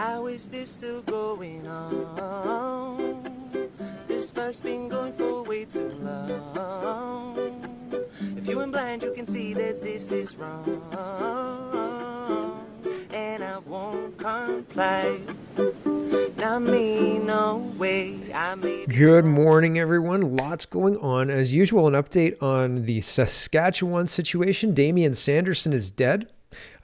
How is this still going on? This verse been going for way too long. If you ain't blind, you can see that this is wrong. And I won't comply. Not me, no way. Good morning, everyone. Lots going on. As usual, an update on the Saskatchewan situation. Damien Sanderson is dead.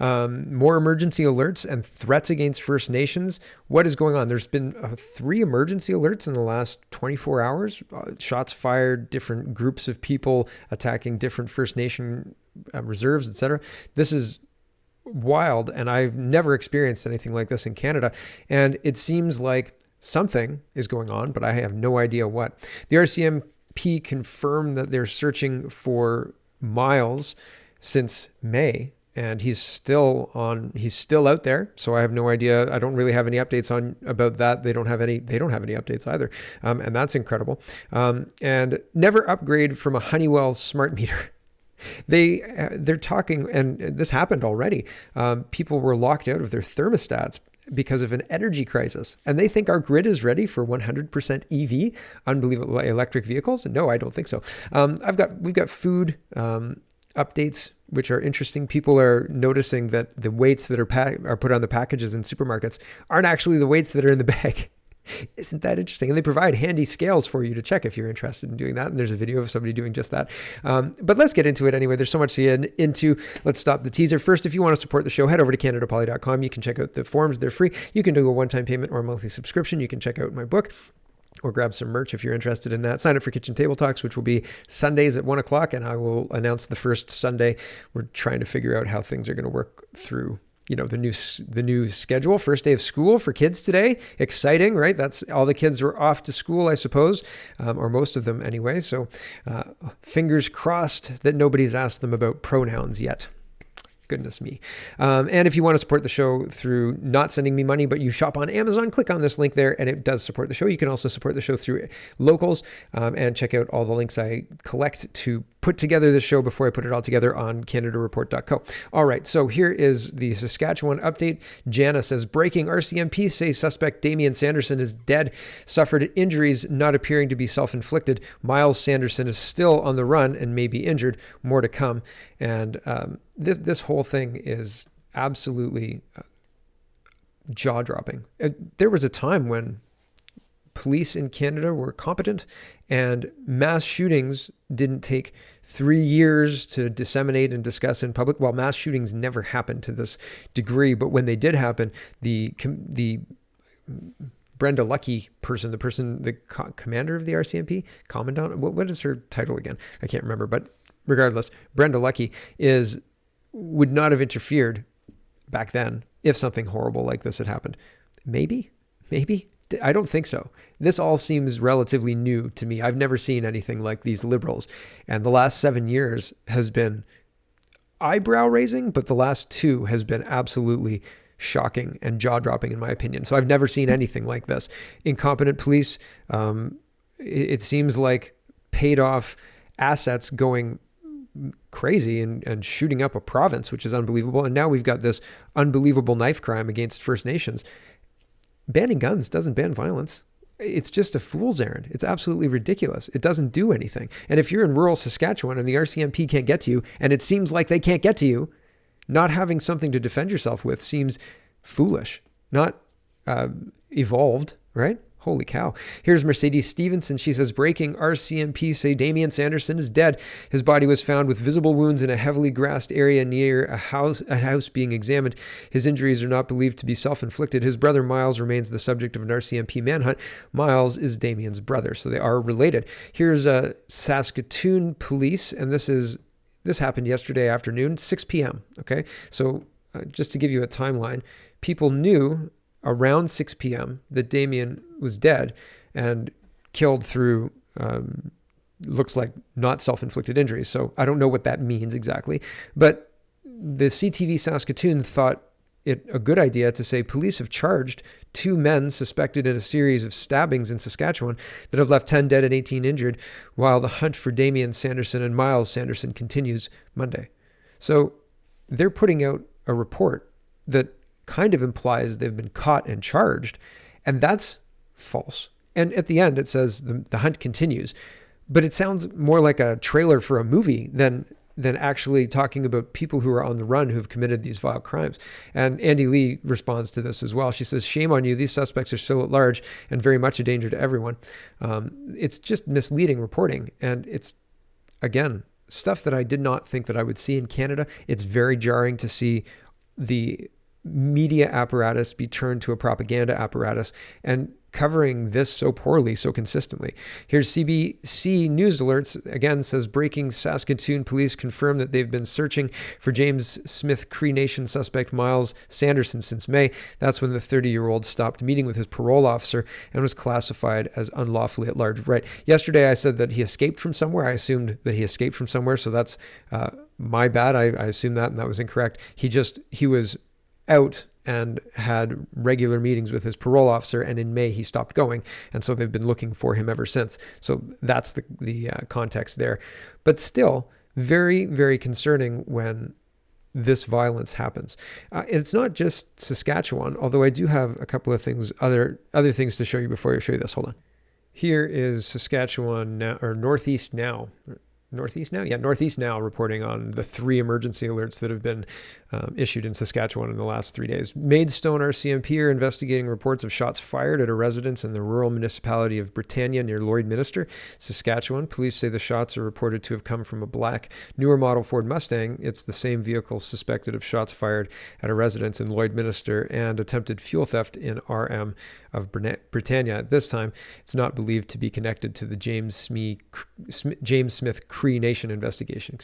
More emergency alerts and threats against First Nations. What is going on? There's been 3 emergency alerts in the last 24 hours. Shots fired, different groups of people attacking different First Nation reserves, etc. This is wild, and I've never experienced anything like this in Canada. And it seems like something is going on, but I have no idea what. The RCMP confirmed that they're searching for Miles since May. And he's still out there. So I have no idea. I don't really have any updates about that. They don't have any updates either. And that's incredible. And never upgrade from a Honeywell Smartmeter. They're talking, and this happened already. People were locked out of their thermostats because of an energy crisis. And they think our grid is ready for 100% EV, unbelievable electric vehicles. No, I don't think so. We've got food, updates, which are interesting. People are noticing that the weights that are put on the packages in supermarkets aren't actually the weights that are in the bag. Isn't that interesting? And they provide handy scales for you to check if you're interested in doing that. And there's a video of somebody doing just that. But let's get into it anyway. There's so much to get into. Let's stop the teaser. First, if you want to support the show, head over to CanadaPoly.com. You can check out the forums. They're free. You can do a one-time payment or a monthly subscription. You can check out my book, or grab some merch if you're interested in that. Sign up for Kitchen Table Talks, which will be Sundays at 1 o'clock, and I will announce the first Sunday. We're trying to figure out how things are going to work through, the new schedule. First day of school for kids today. Exciting, right? That's all the kids are off to school, I suppose, or most of them anyway. So fingers crossed that nobody's asked them about pronouns yet. Goodness me. And if you want to support the show through not sending me money, but you shop on Amazon, click on this link there and it does support the show. You can also support the show through locals and check out all the links I collect to put together the show before I put it all together on CanadaReport.co. All right, so here is the Saskatchewan update. Jana says, breaking, RCMP say suspect Damien Sanderson is dead, suffered injuries not appearing to be self-inflicted. Miles Sanderson is still on the run and may be injured. More to come. And this whole thing is absolutely jaw-dropping. There was a time when police in Canada were competent and mass shootings didn't take 3 years to disseminate and discuss in public. Well, mass shootings never happened to this degree, but when they did happen, the Brenda Lucky person, the commander of the RCMP, commandant, what is her title again? I can't remember, but regardless, Brenda Lucky would not have interfered back then if something horrible like this had happened. Maybe. I don't think so. This all seems relatively new to me. I've never seen anything like these Liberals. And the last 7 years has been eyebrow raising, but the last 2 has been absolutely shocking and jaw-dropping in my opinion. So I've never seen anything like this. Incompetent police, it seems like paid off assets going crazy and shooting up a province, which is unbelievable. And now we've got this unbelievable knife crime against First Nations. Banning guns doesn't ban violence. It's just a fool's errand. It's absolutely ridiculous. It doesn't do anything. And if you're in rural Saskatchewan and the RCMP can't get to you, and it seems like they can't get to you, not having something to defend yourself with seems foolish, not evolved, right? Holy cow. Here's Mercedes Stevenson. She says, breaking, RCMP say Damien Sanderson is dead. His body was found with visible wounds in a heavily grassed area near a house being examined. His injuries are not believed to be self-inflicted. His brother Miles remains the subject of an RCMP manhunt. Miles is Damien's brother, so they are related. Here's Saskatoon police, and this happened yesterday afternoon, 6 p.m. Okay, so just to give you a timeline, people knew around 6 p.m. that Damien was dead and killed through, looks like not self-inflicted injuries. So I don't know what that means exactly. But the CTV Saskatoon thought it a good idea to say police have charged 2 men suspected in a series of stabbings in Saskatchewan that have left 10 dead and 18 injured, while the hunt for Damien Sanderson and Miles Sanderson continues Monday. So they're putting out a report that kind of implies they've been caught and charged, and that's false. And at the end, it says the hunt continues, but it sounds more like a trailer for a movie than actually talking about people who are on the run who've committed these vile crimes. And Andy Lee responds to this as well. She says, "Shame on you. These suspects are still at large and very much a danger to everyone." It's just misleading reporting. And it's, again, stuff that I did not think that I would see in Canada. It's very jarring to see the media apparatus be turned to a propaganda apparatus and covering this so poorly, so consistently. Here's CBC News Alerts, again, says, breaking: Saskatoon police confirm that they've been searching for James Smith Cree Nation suspect Miles Sanderson since May. That's when the 30-year-old stopped meeting with his parole officer and was classified as unlawfully at large. Right. Yesterday I said that he escaped from somewhere. I assumed that he escaped from somewhere, so that's my bad. I assumed that, and that was incorrect. He was out and had regular meetings with his parole officer, and in May he stopped going, and so they've been looking for him ever since. So that's the context there. But still, very, very concerning when this violence happens. It's not just Saskatchewan, although I do have a couple of things, other things to show you before I show you this. Hold on. Here is Saskatchewan now, or Northeast Now. Northeast Now reporting on the 3 emergency alerts that have been issued in Saskatchewan in the last 3 days. Maidstone RCMP are investigating reports of shots fired at a residence in the rural municipality of Britannia near Lloydminster, Saskatchewan. Police say the shots are reported to have come from a black, newer model Ford Mustang. It's the same vehicle suspected of shots fired at a residence in Lloydminster and attempted fuel theft in RM of Britannia. At this time, it's not believed to be connected to the James Smith Cree Nation investigation.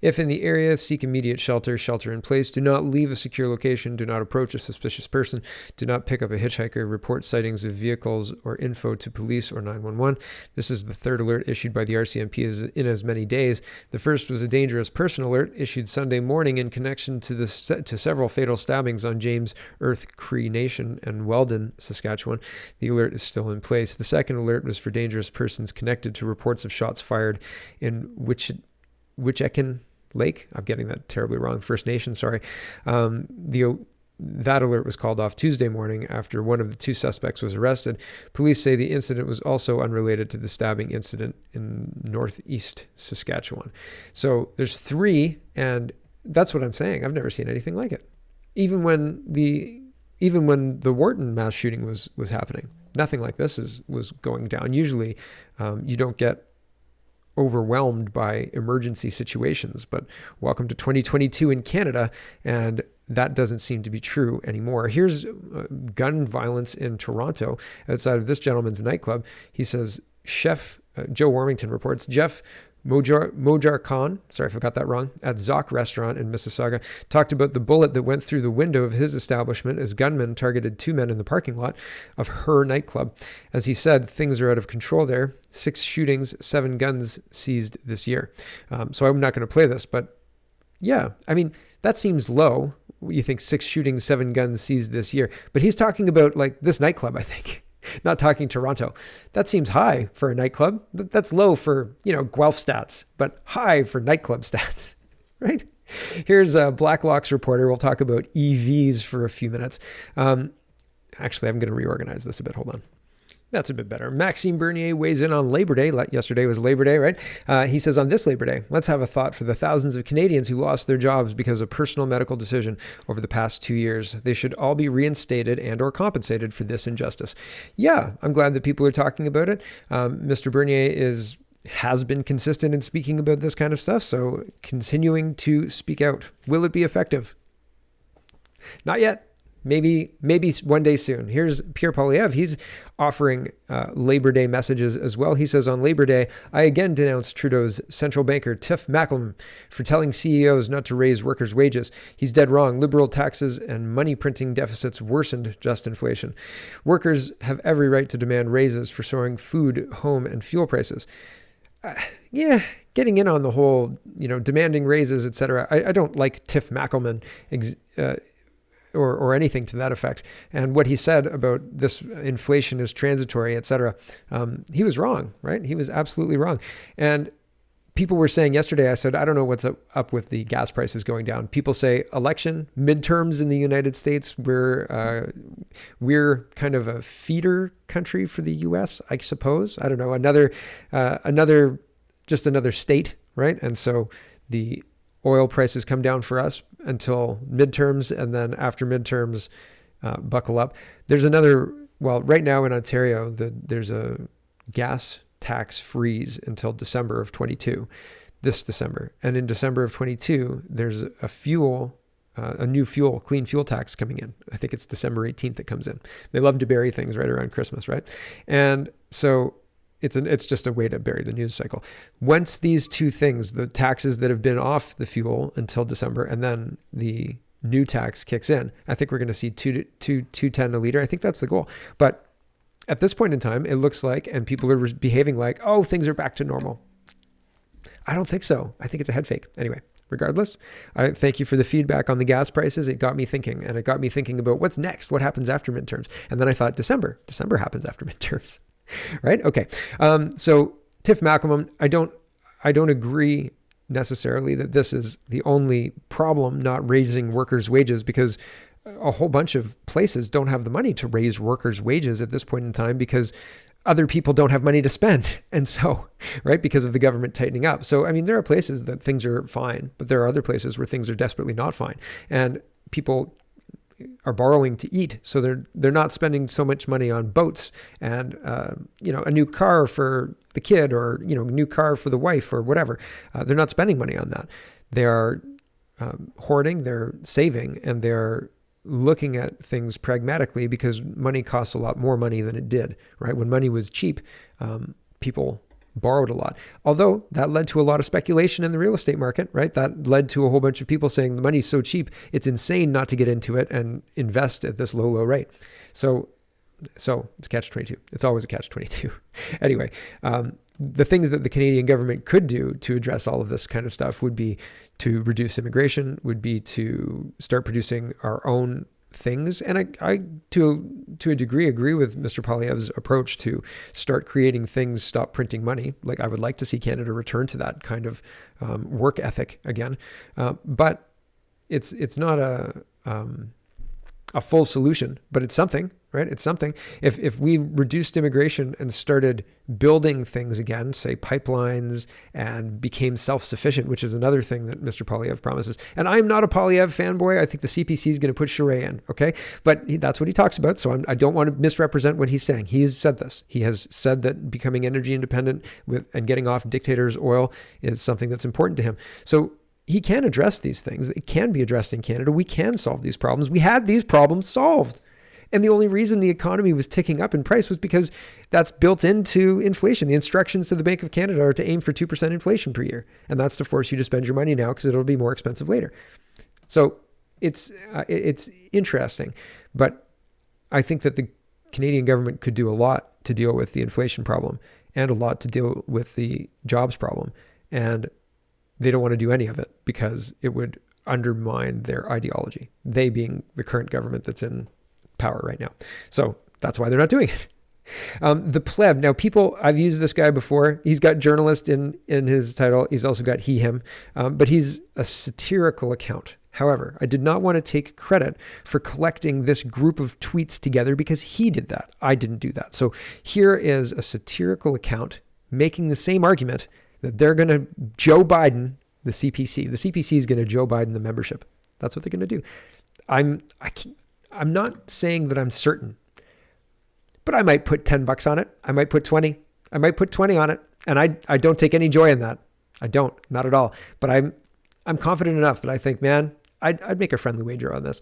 If in the area, seek immediate shelter in place. Do not leave a secure location. Do not approach a suspicious person. Do not pick up a hitchhiker. Report sightings of vehicles or info to police or 911. This is the 3rd alert issued by the RCMP in as many days. The first was a dangerous person alert issued Sunday morning in connection to several fatal stabbings on James Earth Cree Nation and Weldon, Saskatchewan. The alert is still in place. The second alert was for dangerous persons connected to reports of shots fired in Wichekin Lake. I'm getting that terribly wrong. First Nation, sorry. That alert was called off Tuesday morning after one of the 2 suspects was arrested. Police say the incident was also unrelated to the stabbing incident in northeast Saskatchewan. So there's 3, and that's what I'm saying. I've never seen anything like it. Even when the Wharton mass shooting was happening, nothing like this was going down. Usually, you don't get overwhelmed by emergency situations, but welcome to 2022 in Canada, and that doesn't seem to be true anymore. Here's gun violence in Toronto outside of this gentleman's nightclub. He says, Chef Joe Warmington reports, Jeff Mojar Khan, sorry if I got that wrong, at Zoc Restaurant in Mississauga, talked about the bullet that went through the window of his establishment as gunmen targeted 2 men in the parking lot of her nightclub. As he said, things are out of control there. 6 shootings, 7 guns seized this year. So I'm not going to play this, but yeah, I mean, that seems low. You think 6 shootings, 7 guns seized this year, but he's talking about like this nightclub, I think. Not talking Toronto. That seems high for a nightclub. That's low for, Guelph stats, but high for nightclub stats, right? Here's a Blacklock's reporter. We'll talk about EVs for a few minutes. Actually, I'm going to reorganize this a bit. Hold on. That's a bit better. Maxime Bernier weighs in on Labor Day. Yesterday was Labor Day, right? He says, on this Labor Day, let's have a thought for the thousands of Canadians who lost their jobs because of personal medical decision over the past 2 years. They should all be reinstated and or compensated for this injustice. Yeah, I'm glad that people are talking about it. Mr. Bernier has been consistent in speaking about this kind of stuff, so continuing to speak out. Will it be effective? Not yet. Maybe one day soon. Here's Pierre Poilievre. He's offering Labor Day messages as well. He says, on Labor Day, I again denounced Trudeau's central banker, Tiff Macklem, for telling CEOs not to raise workers' wages. He's dead wrong. Liberal taxes and money printing deficits worsened just inflation. Workers have every right to demand raises for soaring food, home, and fuel prices. Getting in on the whole, demanding raises, etc. I don't like Tiff Macklem or anything to that effect. And what he said about this inflation is transitory, etc. He was wrong, right? He was absolutely wrong. And people were saying yesterday, I said, I don't know what's up with the gas prices going down. People say election, midterms in the United States, we're kind of a feeder country for the US, I suppose. I don't know, another state, right? And so the oil prices come down for us until midterms, and then after midterms, buckle up. There's right now in Ontario, there's a gas tax freeze until December of 22, this December. And in December of 22, there's a new clean fuel tax coming in. I think it's December 18th that comes in. They love to bury things right around Christmas, right? And so it's just a way to bury the news cycle. Once these two things, the taxes that have been off the fuel until December, and then the new tax kicks in, I think we're going to see $2.10 a liter. I think that's the goal. But at this point in time, it looks like, and people are behaving like, oh, things are back to normal. I don't think so. I think it's a head fake. Anyway, regardless, I thank you for the feedback on the gas prices. It got me thinking, and it got me thinking about what's next, what happens after midterms. And then I thought December happens after midterms, right? Okay. So Tiff Macklem, I don't agree necessarily that this is the only problem, not raising workers' wages, because a whole bunch of places don't have the money to raise workers' wages at this point in time because other people don't have money to spend. And so, right, because of the government tightening up. So, I mean, there are places that things are fine, but there are other places where things are desperately not fine. And people are borrowing to eat. So they're not spending so much money on boats and, a new car for the kid, or, a new car for the wife, or whatever. They're not spending money on that. They are hoarding, they're saving, and they're looking at things pragmatically, because money costs a lot more money than it did, right? When money was cheap, people borrowed a lot. Although that led to a lot of speculation in the real estate market, right? That led to a whole bunch of people saying the money's so cheap, it's insane not to get into it and invest at this low rate. So it's a catch-22. It's always a catch-22. Anyway, the things that the Canadian government could do to address all of this kind of stuff would be to reduce immigration, would be to start producing our own things. And I to a degree, agree with Mr. Poilievre's approach to start creating things, stop printing money. Like, I would like to see Canada return to that kind of work ethic again. But it's not a full solution, but it's something, right? It's something. If we reduced immigration and started building things again, say pipelines, and became self-sufficient, which is another thing that Mr. Poilievre promises. And I'm not a Poilievre fanboy. I think the CPC is going to put Charest in, okay? But that's what he talks about, so I don't want to misrepresent what he's saying. He has said this. He has said that becoming energy independent and getting off dictators' oil is something that's important to him. So he can address these things. It can be addressed in Canada. We can solve these problems. We had these problems solved. And the only reason the economy was ticking up in price was because that's built into inflation. The instructions to the Bank of Canada are to aim for 2% inflation per year. And that's to force you to spend your money now, because it'll be more expensive later. So it's interesting. But I think that the Canadian government could do a lot to deal with the inflation problem, and a lot to deal with the jobs problem. And they don't want to do any of it because it would undermine their ideology, they being the current government that's in power right now. So that's why they're not doing it. The pleb. Now, I've used this guy before. He's got journalist in his title. He's also got he, him, but he's a satirical account. However, I did not want to take credit for collecting this group of tweets together, because he did that. I didn't do that. So here is a satirical account making the same argument that they're going to Joe Biden the CPC. The CPC is going to Joe Biden the membership. That's what they're going to do. I'm not saying that I'm certain, but I might put $10 on it. I might put 20. I might put 20 on it. And I don't take any joy in that. I don't, not at all. But I'm confident enough that I think, man, I'd make a friendly wager on this.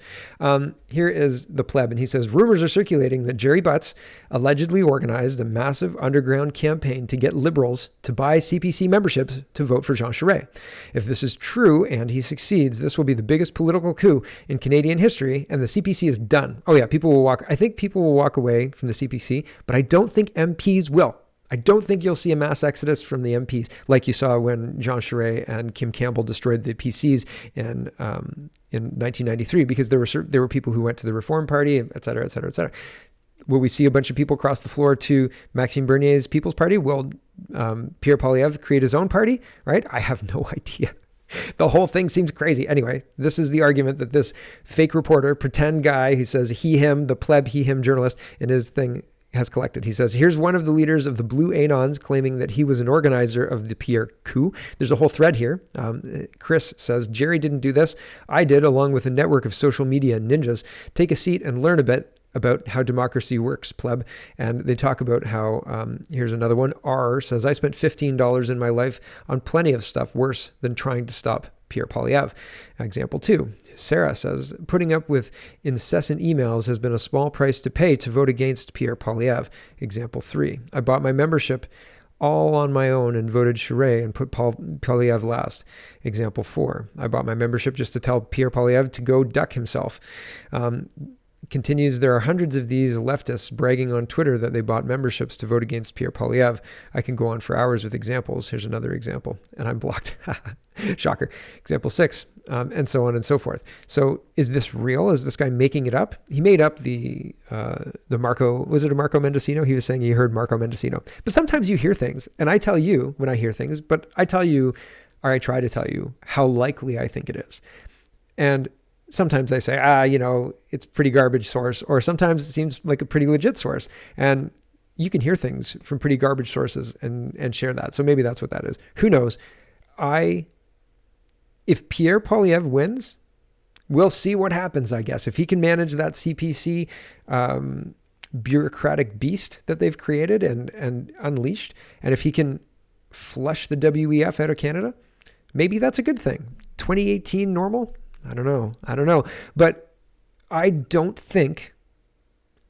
Here is the pleb, and he says, rumors are circulating that Jerry Butts allegedly organized a massive underground campaign to get Liberals to buy CPC memberships to vote for Jean Charest. If this is true and he succeeds, this will be the biggest political coup in Canadian history, and the CPC is done. Oh yeah, I think people will walk away from the CPC, but I don't think MPs will. I don't think you'll see a mass exodus from the MPs like you saw when Jean Charest and Kim Campbell destroyed the PCs in 1993, because there were people who went to the Reform Party, et cetera, et cetera, et cetera. Will we see a bunch of people cross the floor to Maxime Bernier's People's Party? Will Pierre Poilievre create his own party, right? I have no idea. The whole thing seems crazy. Anyway, this is the argument that this fake reporter, pretend guy who says he, him, the pleb, he, him journalist in his thing has collected. He says, here's one of the leaders of the Blue Anons claiming that he was an organizer of the Pierre coup. There's a whole thread here. Chris says, Jerry didn't do this. I did, along with a network of social media ninjas. Take a seat and learn a bit about how democracy works, pleb. And they talk about how, here's another one. R says, I spent $15 in my life on plenty of stuff worse than trying to stop Pierre Poilievre. Example 2. Sarah says, putting up with incessant emails has been a small price to pay to vote against Pierre Poilievre. Example 3. I bought my membership all on my own and voted Charest and put Poilievre last. Example 4. I bought my membership just to tell Pierre Poilievre to go duck himself. Continues, there are hundreds of these leftists bragging on Twitter that they bought memberships to vote against Pierre Poilievre. I can go on for hours with examples. Here's another example, and I'm blocked. Shocker. Example 6, and so on and so forth. So is this real? Is this guy making it up? He made up the Marco, was it a Marco Mendocino? He was saying he heard Marco Mendocino. But sometimes you hear things, and I tell you when I hear things, but I tell you, or I try to tell you how likely I think it is. And sometimes I say, it's pretty garbage source, or sometimes it seems like a pretty legit source. And you can hear things from pretty garbage sources and share that. So maybe that's what that is. Who knows? If Pierre Poilievre wins, we'll see what happens, I guess. If he can manage that CPC bureaucratic beast that they've created and unleashed, and if he can flush the WEF out of Canada, maybe that's a good thing. 2018 normal? I don't know. But I don't think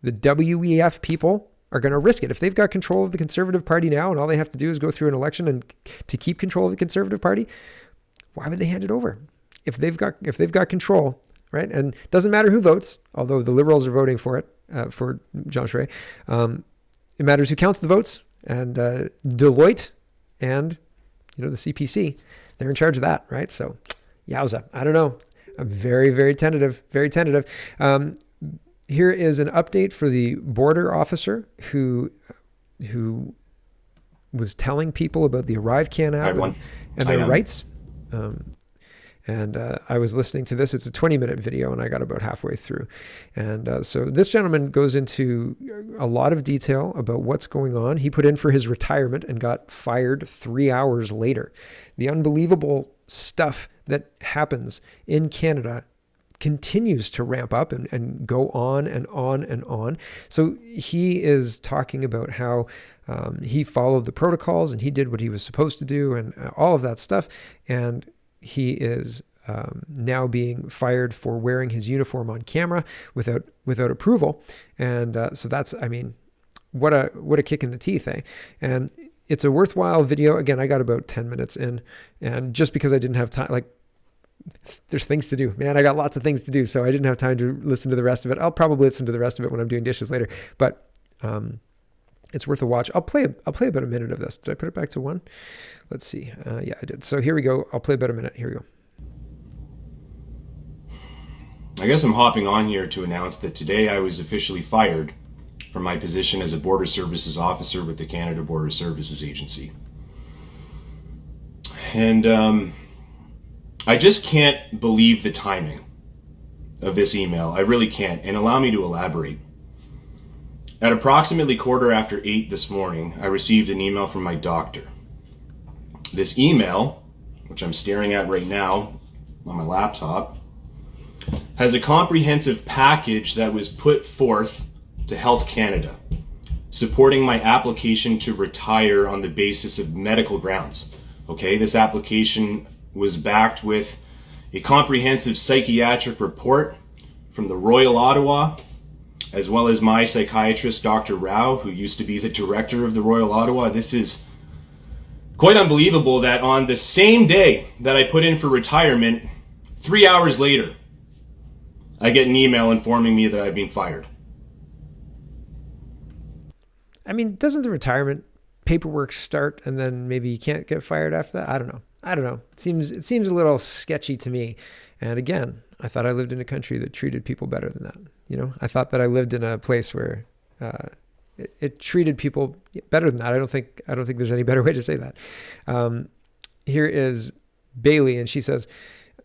the WEF people are going to risk it. If they've got control of the Conservative Party now and all they have to do is go through an election and to keep control of the Conservative Party, why would they hand it over? If they've got control, right? And it doesn't matter who votes, although the Liberals are voting for it, for Jean Charest. It matters who counts the votes, and Deloitte and the CPC, they're in charge of that, right? So yowza, I don't know. I'm very, very tentative, very tentative. Here is an update for the border officer who was telling people about the ArriveCan app and their rights. And I was listening to this. It's a 20-minute video, and I got about halfway through. And so this gentleman goes into a lot of detail about what's going on. He put in for his retirement and got fired 3 hours later. The unbelievable stuff that happens in Canada continues to ramp up and go on and on and on. So he is talking about how he followed the protocols and he did what he was supposed to do and all of that stuff. And he is now being fired for wearing his uniform on camera without approval. And so that's, what a kick in the teeth, eh? And it's a worthwhile video. Again, I got about 10 minutes in, and just because I didn't have time, there's things to do, man. I got lots of things to do, so I didn't have time to listen to the rest of it. I'll probably listen to the rest of it when I'm doing dishes later, but it's worth a watch. I'll play about a minute of this. Did I put it back to 1? Let's see. Yeah, I did. So here we go. I'll play about a minute. Here we go. I guess I'm hopping on here to announce that today I was officially fired from my position as a Border Services Officer with the Canada Border Services Agency. And I just can't believe the timing of this email. I really can't. And allow me to elaborate. At approximately 8:15 this morning, I received an email from my doctor. This email, which I'm staring at right now on my laptop, has a comprehensive package that was put forth to Health Canada, supporting my application to retire on the basis of medical grounds. Okay, this application was backed with a comprehensive psychiatric report from the Royal Ottawa, as well as my psychiatrist, Dr. Rao, who used to be the director of the Royal Ottawa. This is quite unbelievable that on the same day that I put in for retirement, 3 hours later, I get an email informing me that I've been fired. Doesn't the retirement paperwork start and then maybe you can't get fired after that? I don't know. It seems a little sketchy to me. And again, I thought I lived in a country that treated people better than that. I thought that I lived in a place where it treated people better than that. I don't think there's any better way to say that. Here is Bailey, and she says,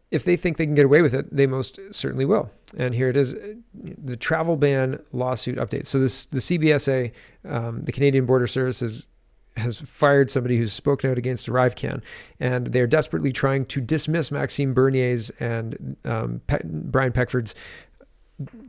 if they think they can get away with it, they most certainly will. And here it is, the travel ban lawsuit update. So the CBSA, the Canadian Border Services, has fired somebody who's spoken out against ArriveCan, and they're desperately trying to dismiss Maxime Bernier's and Brian Peckford's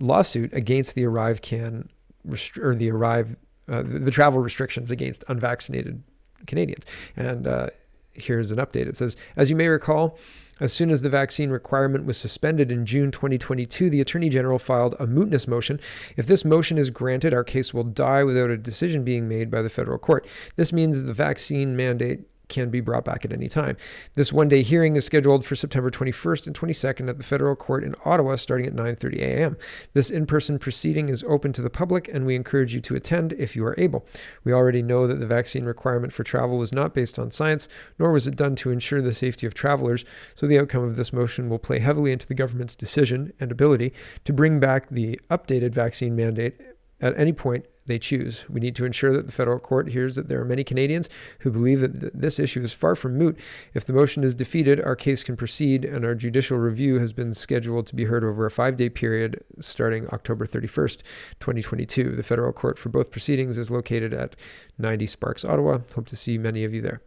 lawsuit against the ArriveCan the travel restrictions against unvaccinated Canadians. And here's an update. It says, as you may recall, as soon as the vaccine requirement was suspended in June 2022, the Attorney General filed a mootness motion. If this motion is granted, our case will die without a decision being made by the federal court. This means the vaccine mandate can be brought back at any time. This one-day hearing is scheduled for September 21st and 22nd at the federal court in Ottawa, starting at 9:30 a.m. This in-person proceeding is open to the public, and we encourage you to attend if you are able. We already know that the vaccine requirement for travel was not based on science, nor was it done to ensure the safety of travelers, so the outcome of this motion will play heavily into the government's decision and ability to bring back the updated vaccine mandate at any point they choose. We need to ensure that the federal court hears that there are many Canadians who believe that this issue is far from moot. If the motion is defeated, our case can proceed, and our judicial review has been scheduled to be heard over a 5-day period starting October 31st, 2022. The federal court for both proceedings is located at 90 Sparks, Ottawa. Hope to see many of you there.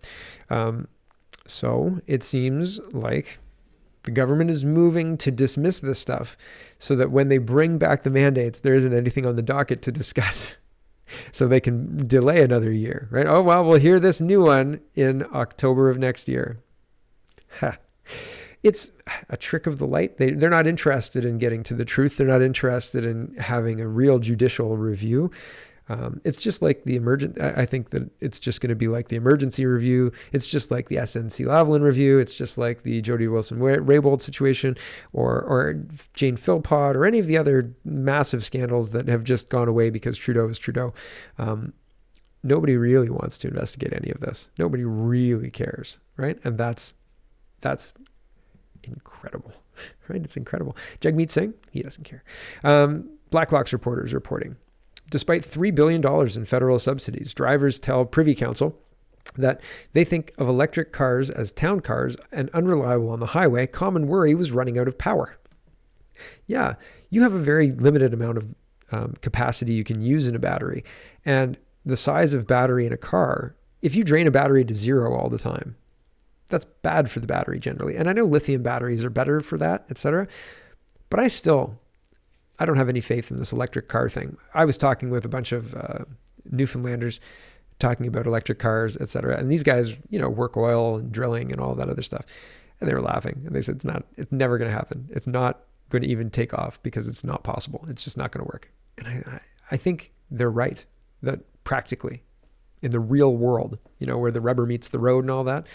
So it seems like the government is moving to dismiss this stuff so that when they bring back the mandates, there isn't anything on the docket to discuss. So they can delay another year, right? Oh, well, we'll hear this new one in October of next year. It's a trick of the light. They're not interested in getting to the truth. They're not interested in having a real judicial review. It's just like I think that it's just going to be like the emergency review. It's just like the SNC Lavalin review. It's just like the Jody Wilson-Raybould situation or Jane Philpott or any of the other massive scandals that have just gone away because Trudeau is Trudeau. Nobody really wants to investigate any of this. Nobody really cares, right? And that's incredible, right? It's incredible. Jagmeet Singh, he doesn't care. Blacklock's reporters reporting. Despite $3 billion in federal subsidies, drivers tell Privy Council that they think of electric cars as town cars and unreliable on the highway. Common worry was running out of power. Yeah, you have a very limited amount of capacity you can use in a battery. And the size of battery in a car, if you drain a battery to zero all the time, that's bad for the battery generally. And I know lithium batteries are better for that, etc. But I don't have any faith in this electric car thing. I was talking with a bunch of Newfoundlanders talking about electric cars, etc. And these guys, work oil and drilling and all that other stuff. And they were laughing. And they said, it's never going to happen. It's not going to even take off because it's not possible. It's just not going to work. And I think they're right that practically in the real world, where the rubber meets the road and all that,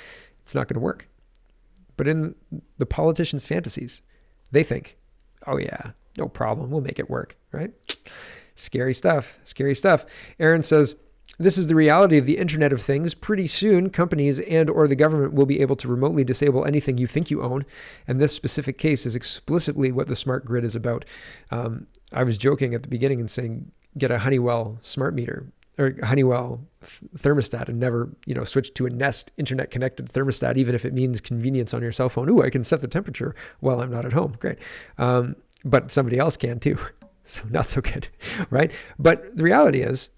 it's not going to work. But in the politicians' fantasies, they think, oh yeah, no problem. We'll make it work, right? Scary stuff. Scary stuff. Aaron says, this is the reality of the Internet of Things. Pretty soon, companies and or the government will be able to remotely disable anything you think you own. And this specific case is explicitly what the smart grid is about. I was joking at the beginning and saying, get a Honeywell Smartmeter or Honeywell thermostat and never, switch to a Nest internet connected thermostat, even if it means convenience on your cell phone. Ooh, I can set the temperature while I'm not at home. Great. But somebody else can too. So not so good, right? But the reality is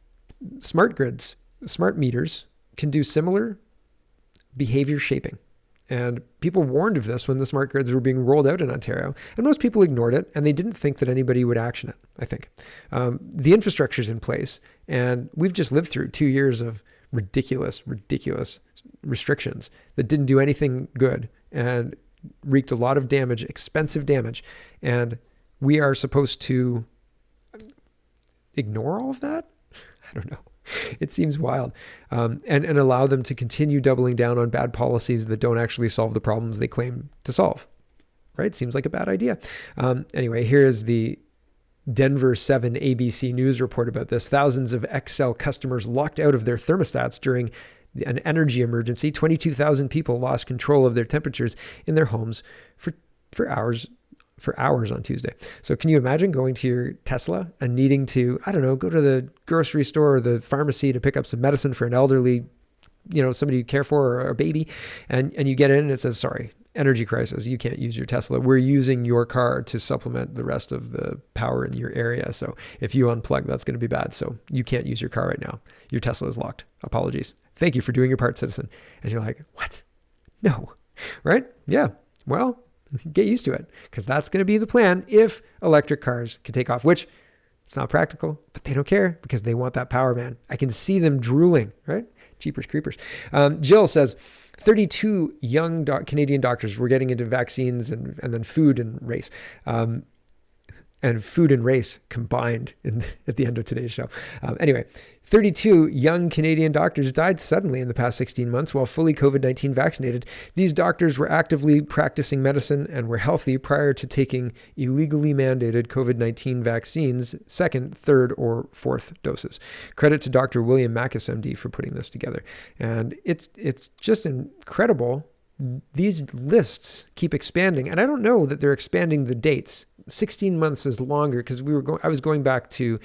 smart grids, smart meters can do similar behavior shaping. And people warned of this when the smart grids were being rolled out in Ontario. And most people ignored it, and they didn't think that anybody would action it, I think. The infrastructure's in place, and we've just lived through 2 years of ridiculous restrictions that didn't do anything good and wreaked a lot of damage, expensive damage. And we are supposed to ignore all of that? I don't know. It seems wild. And allow them to continue doubling down on bad policies that don't actually solve the problems they claim to solve. Right? Seems like a bad idea. Anyway, here is the Denver 7 ABC News report about this. Thousands of Xcel customers locked out of their thermostats during an energy emergency. 22,000 people lost control of their temperatures in their homes for hours for hours on Tuesday. So can you imagine going to your Tesla and needing to, I don't know, go to the grocery store or the pharmacy to pick up some medicine for an elderly, somebody you care for, or a baby, and you get in and it says, sorry, energy crisis, you can't use your Tesla. We're using your car to supplement the rest of the power in your area. So if you unplug, that's going to be bad. So you can't use your car right now. Your Tesla is locked. Apologies. Thank you for doing your part, citizen. And you're like, what? No. Right? Yeah. Well, get used to it, because that's going to be the plan if electric cars can take off, which it's not practical, but they don't care because they want that power, man. I can see them drooling, right? Jeepers creepers. Jill says, 32 young Canadian doctors were getting into vaccines and then food and race. And food and race combined at the end of today's show. Anyway, 32 young Canadian doctors died suddenly in the past 16 months while fully COVID-19 vaccinated. These doctors were actively practicing medicine and were healthy prior to taking illegally mandated COVID-19 vaccines, second, third, or fourth doses. Credit to Dr. William Mackis, MD, for putting this together. And it's just incredible. These lists keep expanding, and I don't know that they're expanding the dates. 16 months is longer because I was going back to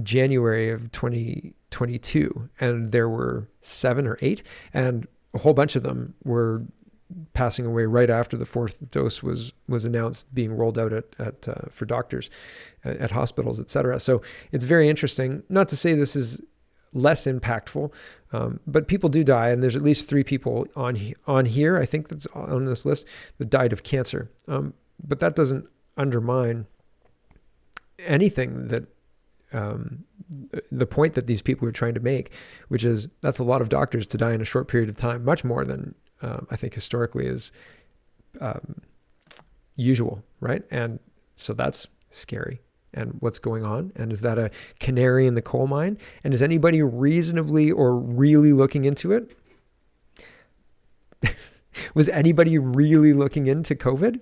January of 2022, and there were 7 or 8, and a whole bunch of them were passing away right after the fourth dose was announced being rolled out for doctors at hospitals, etc. So it's very interesting. Not to say this is less impactful, but people do die, and there's at least 3 people on here, I think that's on this list, that died of cancer. But that doesn't undermine anything that the point that these people are trying to make, which is that's a lot of doctors to die in a short period of time, much more than I think historically is usual, right? And so that's scary. And what's going on? And is that a canary in the coal mine? And is anybody reasonably or really looking into it? Was anybody really looking into COVID?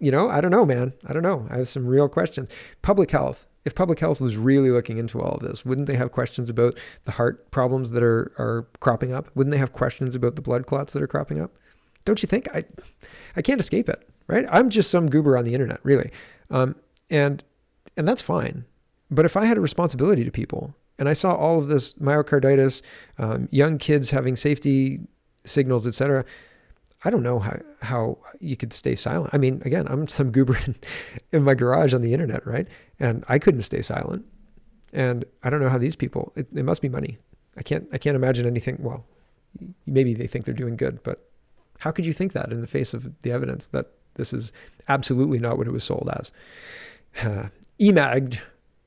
I don't know, man. I don't know. I have some real questions. Public health. If public health was really looking into all of this, wouldn't they have questions about the heart problems that are cropping up? Wouldn't they have questions about the blood clots that are cropping up? Don't you think? I can't escape it, right? I'm just some goober on the internet, really. And that's fine. But if I had a responsibility to people and I saw all of this myocarditis, young kids having safety signals, etc., I don't know how you could stay silent. I mean, again, I'm some goober in my garage on the internet, right? And I couldn't stay silent. And I don't know how these people, it must be money. I can't imagine anything. Well, maybe they think they're doing good, but how could you think that in the face of the evidence that this is absolutely not what it was sold as? EMAG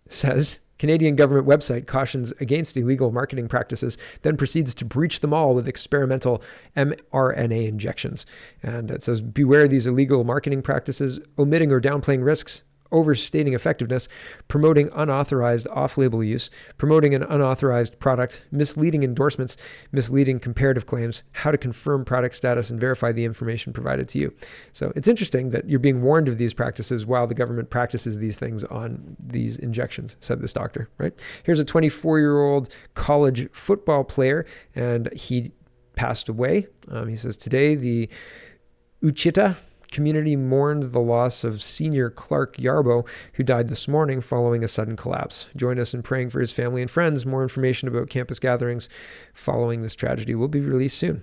says, Canadian government website cautions against illegal marketing practices, then proceeds to breach them all with experimental mRNA injections. And it says, beware these illegal marketing practices, omitting or downplaying risks, overstating effectiveness, promoting unauthorized off-label use, promoting an unauthorized product, misleading endorsements, misleading comparative claims, how to confirm product status and verify the information provided to you. So it's interesting that you're being warned of these practices while the government practices these things on these injections, said this doctor, right? Here's a 24-year-old college football player, and he passed away. He says, today, the Bitchute community mourns the loss of senior Clark Yarbo, who died this morning following a sudden collapse. Join us in praying for his family and friends. More information about campus gatherings following this tragedy will be released soon.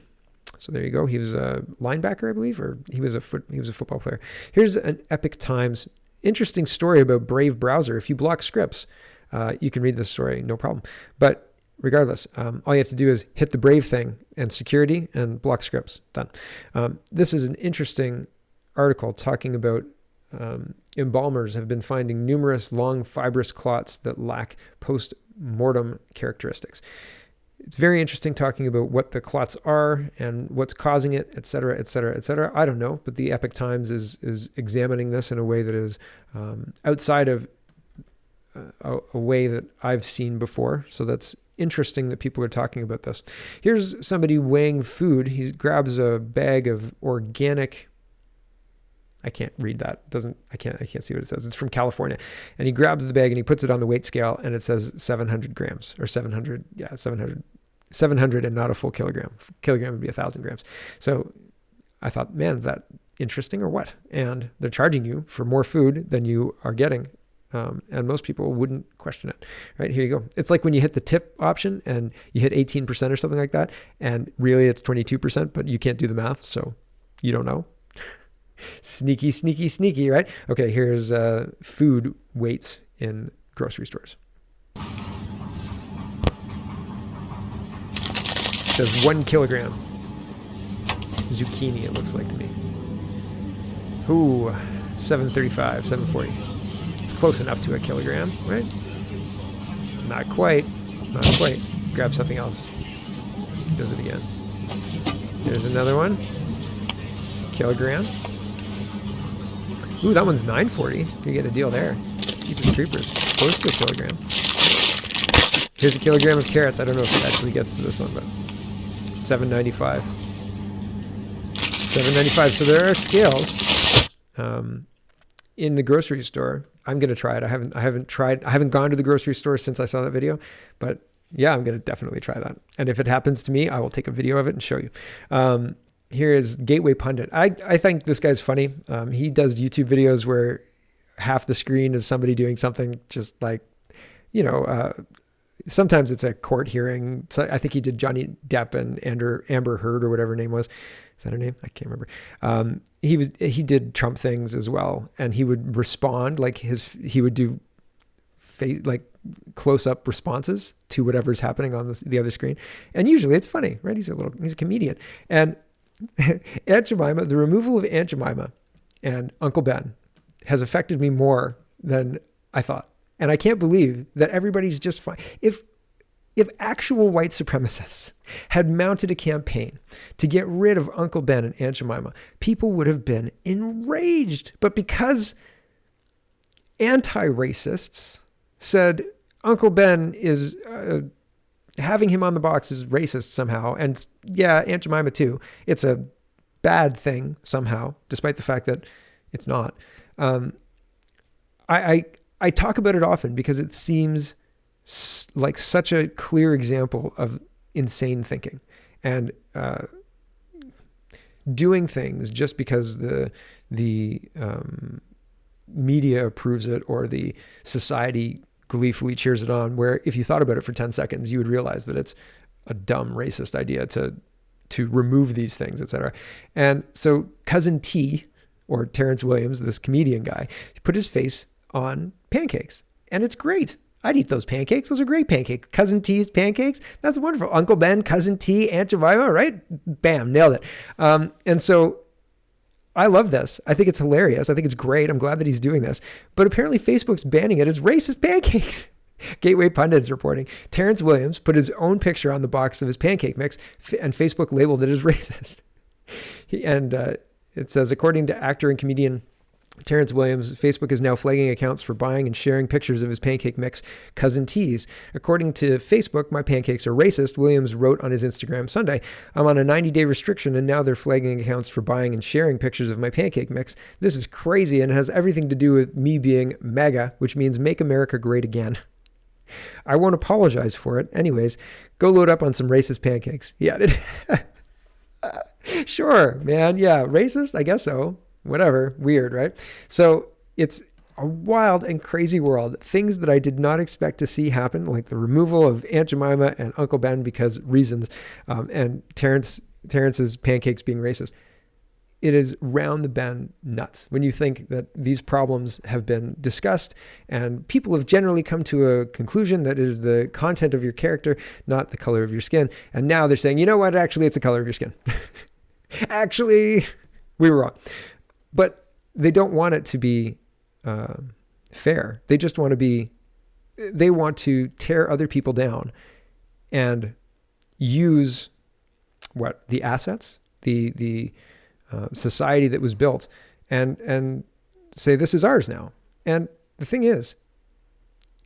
So there you go. He was a linebacker, I believe, or he was a football player. Here's an Epic Times interesting story about Brave browser. If you block scripts, you can read this story, no problem. But regardless, all you have to do is hit the Brave thing and security and block scripts. Done. This is an interesting article talking about embalmers have been finding numerous long fibrous clots that lack post-mortem characteristics. It's very interesting talking about what the clots are and what's causing it, et cetera, et cetera, et cetera. I don't know, but the Epic Times is examining this in a way that is outside of a way that I've seen before. So that's interesting that people are talking about this. Here's somebody weighing food. He grabs a bag of organic, I can't read that. I can't see what it says. It's from California. And he grabs the bag and he puts it on the weight scale and it says 700 grams or 700 and not a full kilogram. Kilogram would be 1,000 grams. So I thought, man, interesting or what? And they're charging you for more food than you are getting. And most people wouldn't question it, right? Here you go. It's like when you hit the tip option and you hit 18% or something like that. And really it's 22%, but you can't do the math. So you don't know. Sneaky, sneaky, sneaky, right? Okay, here's food weights in grocery stores. It says 1 kilogram. Zucchini, it looks like to me. Ooh, 735, 740. It's close enough to a kilogram, right? Not quite. Not quite. Grab something else. Does it again. There's another one. Kilogram. Ooh, that one's 940. You get a deal there. Jeepers creepers. Close to a kilogram. Here's a kilogram of carrots. I don't know if it actually gets to this one, but 795. 795. So there are scales in the grocery store. I'm gonna try it. I haven't gone to the grocery store since I saw that video, but yeah, I'm gonna definitely try that. And if it happens to me, I will take a video of it and show you. Here is Gateway Pundit. I think this guy's funny. He does YouTube videos where half the screen is somebody doing something just like, sometimes it's a court hearing. So I think he did Johnny Depp and Amber Heard or whatever her name was. Is that her name? I can't remember. He did Trump things as well, and he would respond he would do close up responses to whatever's happening on the other screen, and usually it's funny, right? He's a comedian, and Aunt Jemima, the removal of Aunt Jemima and Uncle Ben has affected me more than I thought. And I can't believe that everybody's just fine. If actual white supremacists had mounted a campaign to get rid of Uncle Ben and Aunt Jemima, people would have been enraged. But because anti-racists said Uncle Ben is having him on the box is racist somehow, and yeah, Aunt Jemima too, it's a bad thing somehow, despite the fact that it's not. I talk about it often because it seems like such a clear example of insane thinking and doing things just because the media approves it or the society gleefully cheers it on, where if you thought about it for 10 seconds, you would realize that it's a dumb racist idea to remove these things, etc. And so Cousin T, or Terrence Williams, this comedian guy, put his face on pancakes, and it's great. I'd eat those pancakes. Those are great pancakes. Cousin T's pancakes. That's wonderful. Uncle Ben, Cousin T, Aunt Jemima, right? Bam, nailed it. And so I love this. I think it's hilarious. I think it's great. I'm glad that he's doing this. But apparently Facebook's banning it as racist pancakes. Gateway Pundit's reporting. Terrence Williams put his own picture on the box of his pancake mix, and Facebook labeled it as racist. It says, according to actor and comedian Terrence Williams, Facebook is now flagging accounts for buying and sharing pictures of his pancake mix, Cousin T's. According to Facebook, my pancakes are racist, Williams wrote on his Instagram Sunday. I'm on a 90-day restriction, and now they're flagging accounts for buying and sharing pictures of my pancake mix. This is crazy, and it has everything to do with me being MAGA, which means Make America Great Again. I won't apologize for it. Anyways, go load up on some racist pancakes. Yeah, sure, man. Yeah, racist? I guess so. Whatever. Weird, right? So it's a wild and crazy world. Things that I did not expect to see happen, like the removal of Aunt Jemima and Uncle Ben because reasons, and Terrence's pancakes being racist. It is round the bend nuts when you think that these problems have been discussed and people have generally come to a conclusion that it is the content of your character, not the color of your skin. And now they're saying, you know what? Actually, it's the color of your skin. Actually, we were wrong. But they don't want it to be fair. They just want to tear other people down and use the assets, the society that was built, and say this is ours now. And the thing is,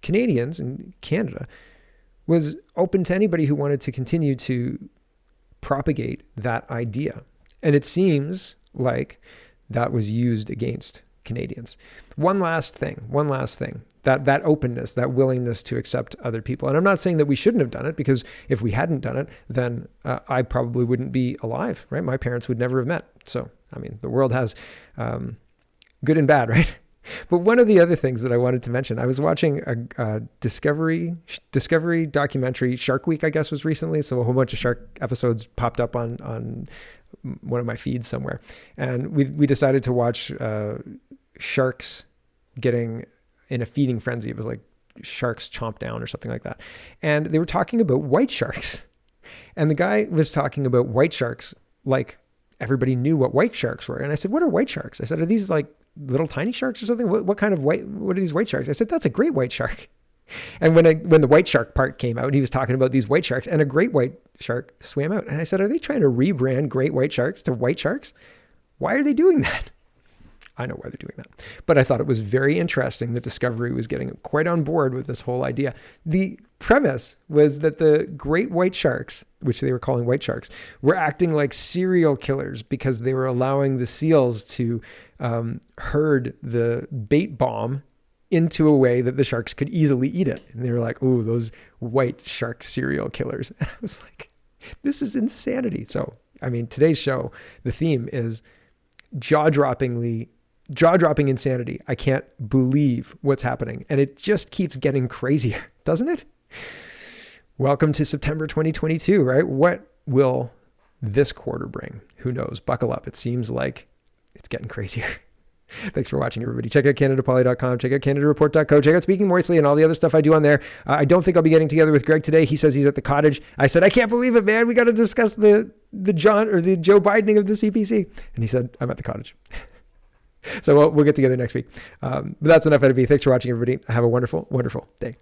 Canadians and Canada was open to anybody who wanted to continue to propagate that idea. And it seems like that was used against Canadians. One last thing, that openness, that willingness to accept other people. And I'm not saying that we shouldn't have done it, because if we hadn't done it, then I probably wouldn't be alive, right? My parents would never have met. So I mean, the world has good and bad, right? But one of the other things that I wanted to mention, I was watching a Discovery documentary. Shark Week, I guess, was recently. So a whole bunch of shark episodes popped up on one of my feeds somewhere. And we decided to watch sharks getting in a feeding frenzy. It was like sharks chomp down or something like that. And they were talking about white sharks. And the guy was talking about white sharks like everybody knew what white sharks were. And I said, what are white sharks? I said, are these like little tiny sharks or something? What kind of what are these white sharks? I said, that's a great white shark. And when the white shark part came out, he was talking about these white sharks, and a great white shark swam out. And I said, are they trying to rebrand great white sharks to white sharks? Why are they doing that? I know why they're doing that. But I thought it was very interesting that Discovery was getting quite on board with this whole idea. The premise was that the great white sharks, which they were calling white sharks, were acting like serial killers because they were allowing the seals to herd the bait bomb into a way that the sharks could easily eat it. And they were like, oh, those white shark serial killers. And I was like, this is insanity. So, I mean, today's show, the theme is jaw-dropping insanity. I can't believe what's happening. And it just keeps getting crazier, doesn't it? Welcome to September 2022, right? What will this quarter bring? Who knows? Buckle up. It seems like it's getting crazier. Thanks for watching, everybody. Check out CanadaPoly.com. Check out CanadaReport.co. Check out Speaking Moistly and all the other stuff I do on there. I don't think I'll be getting together with Greg today. He says he's at the cottage. I said, I can't believe it, man. We got to discuss the Joe Bidening of the CPC. And he said, I'm at the cottage. So we'll get together next week. But that's enough out of me. Thanks for watching, everybody. Have a wonderful, wonderful day.